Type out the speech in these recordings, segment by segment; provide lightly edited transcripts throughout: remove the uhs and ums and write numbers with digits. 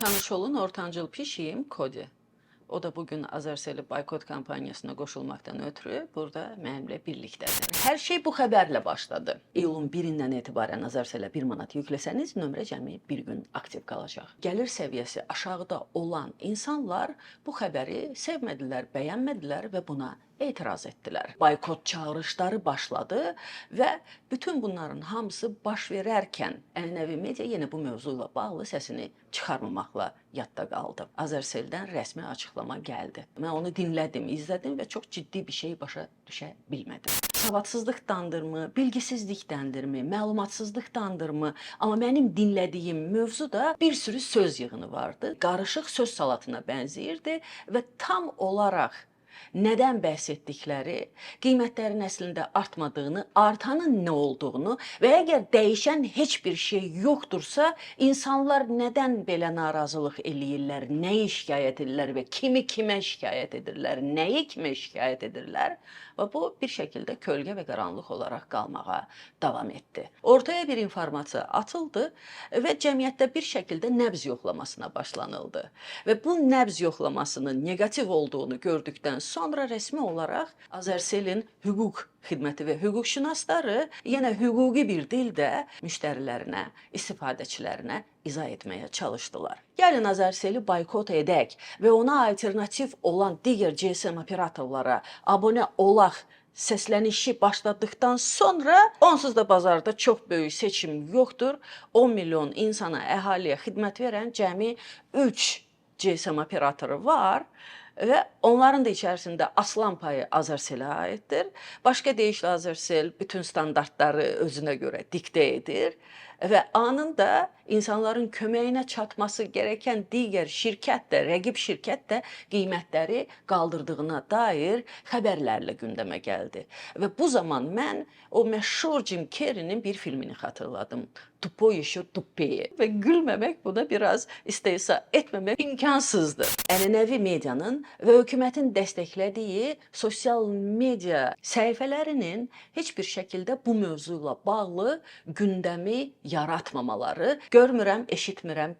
Tanış olun, ortancıl pişiyim Kodi. O da bugün Azersel'i boykot kampanyasına qoşulmaqdan ötürü burada mənimlə birlikdədir. Hər şey bu xəbərlə başladı. İyulun 1-dən etibarən Azersel'ə 1 manat yükləsəniz, nömrə cəmi bir gün aktiv qalacaq. Gəlir səviyyəsi aşağıda olan insanlar bu xəbəri sevmədilər, bəyənmədilər və buna etiraz etdilər. Boykot çağırışları başladı və bütün bunların hamısı baş verərkən ənənəvi media yenə bu mövzu ilə bağlı səsini çıxarmamaqla yadda qaldı. Azersel'dən rəsmi açıqlama gəldi. Mən onu dinlədim, izlədim və çox ciddi bir şey başa düşə bilmədim. Savadsızlıqdandırmı, bilgisizlikdəndirmi, məlumatsızlıqdandırmı? Amma mənim dinlədiyim mövzuda bir sürü söz yığını vardı. Qarışıq söz salatına bənzəyirdi və tam olaraq nədən bəhs etdikləri, qiymətlərin əslində artmadığını, artanın nə olduğunu və əgər dəyişən heç bir şey yoxdursa, insanlar nədən belə narazılıq eləyirlər, nəyi şikayət edirlər və kimi kimə şikayət edirlər, nəyi kimə şikayət edirlər və bu bir şəkildə kölgə və qaranlıq olaraq qalmağa davam etdi. Ortaya bir informasiya atıldı və cəmiyyətdə bir şəkildə nəbz yoxlamasına başlanıldı və bu nəbz yoxlamasının negativ olduğunu gördükdən sonra rəsmi olaraq Azersel'in hüquq xidməti və hüquqşünasları yenə hüquqi bir dildə müştərilərinə, istifadəçilərinə izah etməyə çalışdılar. Gəlin Azersel'i boykot edək və ona alternativ olan digər GSM operatorlara abunə olaq səslənişi başladıktan sonra onsuz da bazarda çox böyük seçim yoxdur. 10 milyon insana, əhaliyə xidmət verən cəmi 3 GSM operatoru var. Və onların da içərisində aslan payı Azersel'ə aiddir. Başqa deyişlə Azersel bütün standartları özünə görə diktə edir və anında insanların köməyinə çatması gerəkən digər şirkət də, rəqib şirkət də qiymətləri qaldırdığına dair xəbərlərlə gündəmə gəldi. Və bu zaman mən o məşhur Jim Carrey'nin bir filmini xatırladım. Tupoy еще tupeye. Və gülməmək buna biraz istehza etməmək imkansızdır. Ənənəvi medianın və hökumətin dəstəklədiyi sosial media səhifələrinin heç bir şəkildə bu mövzu ilə bağlı gündəmi yaratmamaları, görmürəm, eşitmirəm,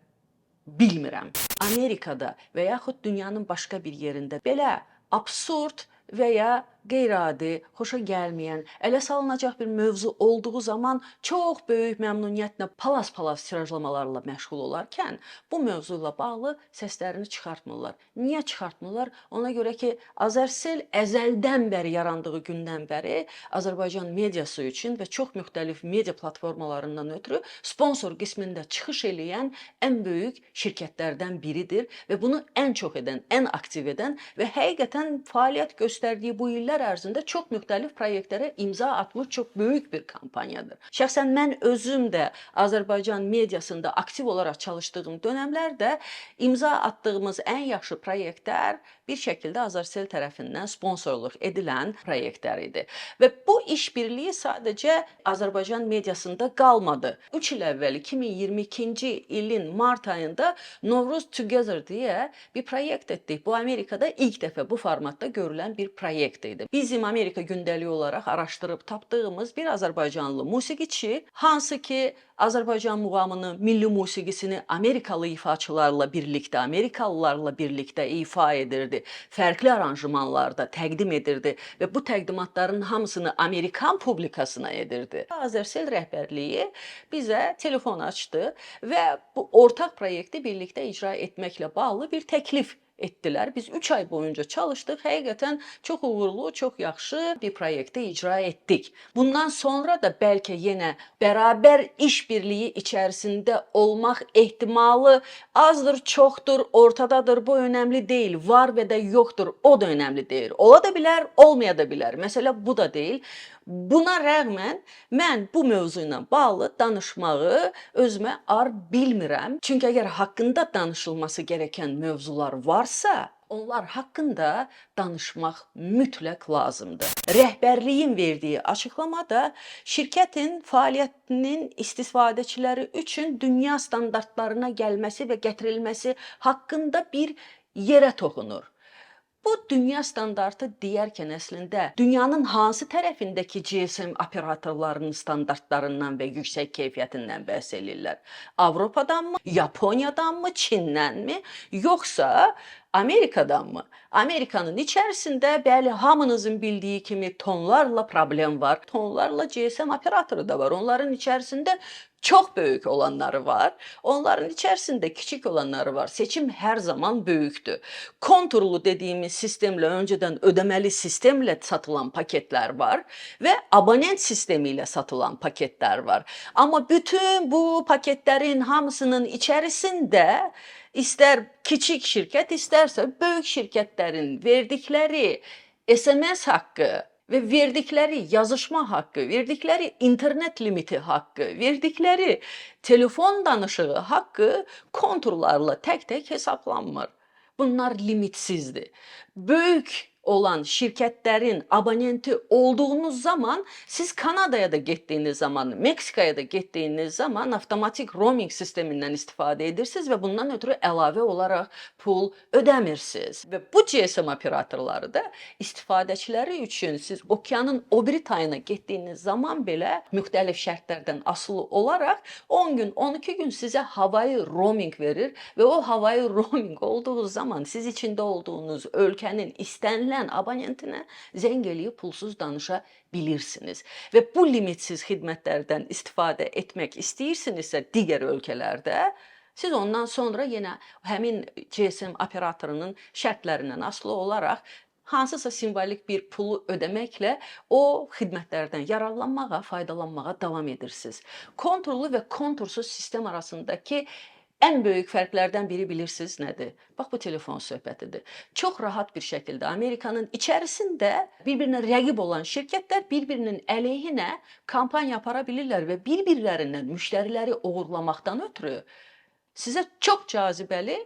bilmirəm. Amerikada və yaxud dünyanın başqa bir yerində belə absurd və ya qeyri-adi, xoşa gəlməyən, ələ salınacaq bir mövzu olduğu zaman çox böyük məmnuniyyətlə palas-palas tirajlamalarla məşğul olarkən bu mövzu ilə bağlı səslərini çıxartmırlar. Niyə çıxartmırlar? Ona görə ki, Azersel əzəldən bəri, yarandığı gündən bəri Azərbaycan mediası üçün və çox müxtəlif media platformalarından ötürü sponsor qismində çıxış eləyən ən böyük şirkətlərdən biridir və bunu ən çox edən, ən aktiv edən və həqiqətən fəaliyyət göstərdiyi bu illər ərzində çox müxtəlif proyektlərə imza atmış çox böyük bir kampanyadır. Şəxsən mən özüm də Azərbaycan mediasında aktiv olaraq çalışdığım dönəmlərdə imza attığımız ən yaxşı proyektlər bir şəkildə Azersel tərəfindən sponsorluq edilən proyektlər idi. Və bu işbirliyi sadəcə Azərbaycan mediasında qalmadı. 3 il əvvəl 2022-ci ilin mart ayında Novruz Together deyə bir proyekt etdik. Bu Amerikada ilk dəfə bu formatda görülən bir proyekt idi. Bizim Amerika gündəliyi olaraq araşdırıb tapdığımız bir Azərbaycanlı musiqiçi, hansı ki Azərbaycan muğamını, milli musiqisini Amerikalı ifaçılarla birlikdə, Amerikalılarla birlikdə ifa edirdi. Fərqli aranjmanlarda təqdim edirdi və bu təqdimatların hamısını Amerikan publikasına edirdi. Azersel rəhbərliyi bizə telefon açdı və bu ortaq proyekti birlikdə icra etməklə bağlı bir təklif etdilər. Biz 3 ay boyunca çalışdıq. Həqiqətən çox uğurlu, çox yaxşı bir proyektdə icra etdik. Bundan sonra da bəlkə yenə bərabər işbirliyi içərisində olmaq ehtimalı azdır, çoxdur, ortadadır. Bu önəmli deyil. Var və də yoxdur. O da önəmli deyil. Ola da bilər, olmaya da bilər. Məsələ bu da deyil. Buna rəğmən mən bu mövzu ilə bağlı danışmağı özümə ar bilmirəm. Çünki əgər haqqında danışılması gerəkən mövzular varsa, onlar haqqında danışmaq mütləq lazımdır. Rəhbərliyin verdiyi açıqlamada şirkətin fəaliyyətinin istifadəçiləri üçün dünya standartlarına gəlməsi və gətirilməsi haqqında bir yerə toxunur. Bu dünya standartı deyərkən əslində dünyanın hansı tərəfindəki GSM operatorlarının standartlarından və yüksək keyfiyyətindən bəhs edirlər? Avropadanmı, Yaponiyadanmı, Çindənmi, yoxsa Amerikadanmı? Amerikanın içərisində bəli hamınızın bildiyi kimi tonlarla problem var. Tonlarla GSM operatoru da var. Onların içərisində çox böyük olanları var. Onların içərisində kiçik olanları var. Seçim hər zaman böyükdür. Konturlu dediyimiz sistemlə, öncədən ödəməli sistemlə satılan paketlər var və abonent sistemi ilə satılan paketlər var. Amma bütün bu paketlərin hamısının içərisində istər kiçik şirkət, istərsə böyük şirkətlərin verdikləri SMS haqqı və verdikləri yazışma haqqı, verdikləri internet limiti haqqı, verdikləri telefon danışığı haqqı konturlarla tək-tək hesablanmır. Bunlar limitsizdir. Böyük olan şirkətlərin abonenti olduğunuz zaman, siz Kanadaya da getdiyiniz zaman, Meksikaya da getdiyiniz zaman avtomatik roaming sistemindən istifadə edirsiniz və bundan ötürü əlavə olaraq pul ödəmirsiniz. Və bu GSM operatorları da istifadəçiləri üçün siz okeanın o biri tayına getdiyiniz zaman belə müxtəlif şərtlərdən asılı olaraq 10 gün, 12 gün sizə havayı roaming verir və o havayı roaming olduğu zaman siz içində olduğunuz ölkənin istənilən abonentinə zəng eləyib pulsuz danışa bilirsiniz. Və bu limitsiz xidmətlərdən istifadə etmək istəyirsinizsə digər ölkələrdə, siz ondan sonra yenə həmin GSM operatorunun şərtlərindən asılı olaraq hansısa simvolik bir pulu ödəməklə o xidmətlərdən yararlanmağa, faydalanmağa davam edirsiniz. Konturlu və kontursuz sistem arasındakı ən böyük fərqlərdən biri bilirsiniz nədir? Bax, bu telefon söhbətidir. Çox rahat bir şəkildə Amerikanın içərisində bir-birinə rəqib olan şirkətlər bir-birinin əleyhinə kampaniya apara bilirlər və bir-birlərindən müştəriləri uğurlamaqdan ötürü sizə çox cazibəli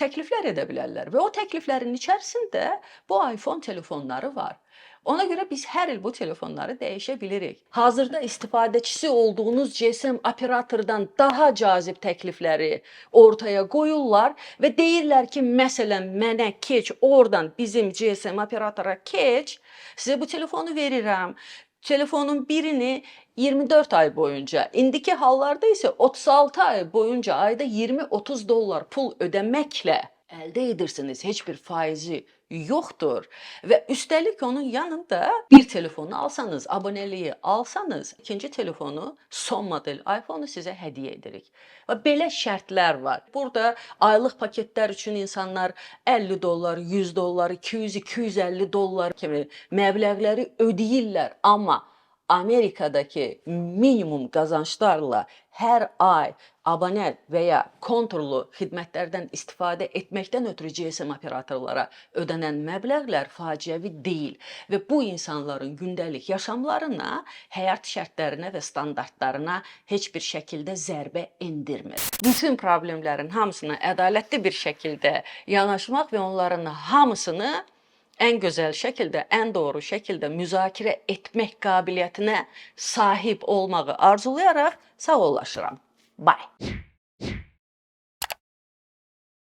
təkliflər edə bilərlər və o təkliflərin içərisində bu iPhone telefonları var. Ona görə biz hər il bu telefonları dəyişə bilirik. Hazırda istifadəçisi olduğunuz GSM operatordan daha cazib təklifləri ortaya qoyurlar və deyirlər ki, məsələn, mənə keç, oradan bizim GSM operatora keç, sizə bu telefonu verirəm. Telefonun birini 24 ay boyunca, indiki hallarda isə 36 ay boyunca ayda 20-30 dollar pul ödəməklə əldə edirsiniz. Heç bir faizi yoxdur və üstəlik onun yanında bir telefonu alsanız, aboneliyi alsanız, ikinci telefonu, son model iPhone-u sizə hədiyyə edirik. Və belə şərtlər var. Burada aylıq paketlər üçün insanlar 50 dollar, 100 dollar, 200, 250 dollar kimi məbləğləri ödəyirlər. Amma Amerikadakı minimum qazanclarla hər ay abonent və ya konturlu xidmətlərdən istifadə etməkdən ötürü GSM operatorlara ödənən məbləğlər faciəvi deyil və bu insanların gündəlik yaşamlarına, həyat şərtlərinə və standartlarına heç bir şəkildə zərbə endirmir. Bütün problemlərin hamısına ədalətli bir şəkildə yanaşmaq və onların hamısını ən gözəl şəkildə, ən doğru şəkildə müzakirə etmək qabiliyyətinə sahib olmağı arzulayaraq sağollaşıram. Bye.